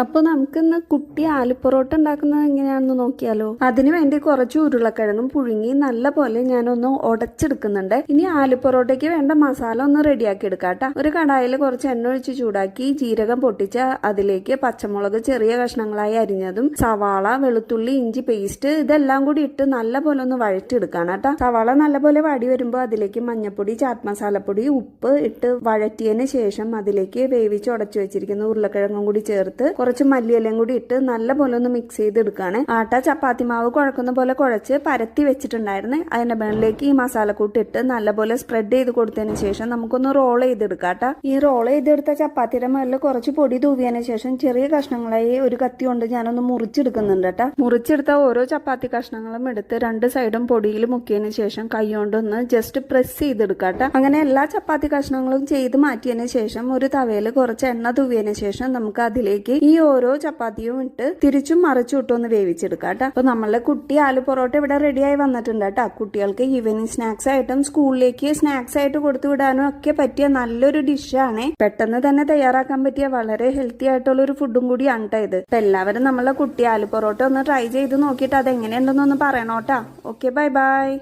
അപ്പൊ നമുക്കിന്ന് കുട്ടി ആലുപൊറോട്ട ഉണ്ടാക്കുന്നത് എങ്ങനെയാണെന്ന് നോക്കിയാലോ. അതിനു വേണ്ടി കുറച്ച് ഉരുളക്കിഴങ്ങും പുഴുങ്ങി നല്ല പോലെ ഞാനൊന്ന് ഉടച്ചെടുക്കുന്നുണ്ട്. ഇനി ആലുപൊറോട്ടയ്ക്ക് വേണ്ട മസാല ഒന്ന് റെഡിയാക്കി എടുക്കാട്ടോ. ഒരു കടായിൽ കുറച്ച് എണ്ണ ഒഴിച്ച് ചൂടാക്കി ജീരകം പൊട്ടിച്ച് അതിലേക്ക് പച്ചമുളക് ചെറിയ കഷ്ണങ്ങളായി അരിഞ്ഞതും സവാള, വെളുത്തുള്ളി, ഇഞ്ചി പേസ്റ്റ് ഇതെല്ലാം കൂടി ഇട്ട് നല്ല പോലെ ഒന്ന് വഴറ്റിയെടുക്കാണ് കേട്ടോ. സവാള നല്ലപോലെ വാടി വരുമ്പോൾ അതിലേക്ക് മഞ്ഞപ്പൊടി, ചാറ്റ് മസാലപ്പൊടി, ഉപ്പ് ഇട്ട് വഴറ്റിയതിന് ശേഷം അതിലേക്ക് വേവിച്ച് ഉടച്ചു വെച്ചിരിക്കുന്ന ഉരുളക്കിഴങ്ങും കൂടി ചേർത്ത് കുറച്ച് മല്ലിയിലയും കൂടി ഇട്ട് നല്ല പോലെ ഒന്ന് മിക്സ് ചെയ്തെടുക്കാണ്. ആട്ട ചപ്പാത്തി മാവ് കുഴക്കുന്ന പോലെ കുഴച്ച് പരത്തി വെച്ചിട്ടുണ്ടായിരുന്നു. അതിന്റെ മുകളിലേക്ക് ഈ മസാലക്കൂട്ട് ഇട്ട് നല്ലപോലെ സ്പ്രെഡ് ചെയ്ത് കൊടുത്തതിന് ശേഷം നമുക്കൊന്ന് റോൾ ചെയ്തെടുക്കാട്ടോ. ഈ റോൾ ചെയ്തെടുത്ത ചപ്പാത്തിയുടെ മുകളിൽ കുറച്ച് പൊടി തൂവിയതിന് ശേഷം ചെറിയ കഷ്ണങ്ങളായി ഒരു കത്തി കൊണ്ട് ഞാനൊന്ന് മുറിച്ചെടുക്കുന്നുണ്ട് കേട്ടോ. മുറിച്ചെടുത്ത ഓരോ ചപ്പാത്തി കഷ്ണങ്ങളും എടുത്ത് രണ്ട് സൈഡും പൊടിയിൽ മുക്കിയതിന് ശേഷം കൈ കൊണ്ടൊന്ന് ജസ്റ്റ് പ്രസ് ചെയ്തെടുക്കാട്ടോ. അങ്ങനെ എല്ലാ ചപ്പാത്തി കഷ്ണങ്ങളും ചെയ്ത് മാറ്റിയതിന് ശേഷം ഒരു തവയിൽ കുറച്ച് എണ്ണ തൂവിയതിന് ശേഷം നമുക്ക് അതിലേക്ക് ഈ ഓരോ ചപ്പാത്തിയും ഇട്ട് തിരിച്ചും മറിച്ചും ഇട്ടൊന്ന് വേവിച്ചെടുക്കാട്ടോ. അപ്പൊ നമ്മളെ കുട്ടി ആലു പൊറോട്ട ഇവിടെ റെഡിയായി വന്നിട്ടുണ്ട് കേട്ടോ. കുട്ടികൾക്ക് ഈവനിങ് സ്നാക്സ് ആയിട്ടും സ്കൂളിലേക്ക് സ്നാക്സ് ആയിട്ട് കൊടുത്തു വിടാനും ഒക്കെ പറ്റിയ നല്ലൊരു ഡിഷാണ്. പെട്ടെന്ന് തന്നെ തയ്യാറാക്കാൻ പറ്റിയ വളരെ ഹെൽത്തി ആയിട്ടുള്ള ഒരു ഫുഡും കൂടിയാണ് കേട്ടോ ഇത്. അപ്പൊ എല്ലാവരും നമ്മളെ കുട്ടി ആലു പൊറോട്ട ഒന്ന് ട്രൈ ചെയ്ത് നോക്കിയിട്ട് അത് എങ്ങനെയുണ്ടെന്നൊന്ന് പറയണോട്ടാ. Okay, bye by.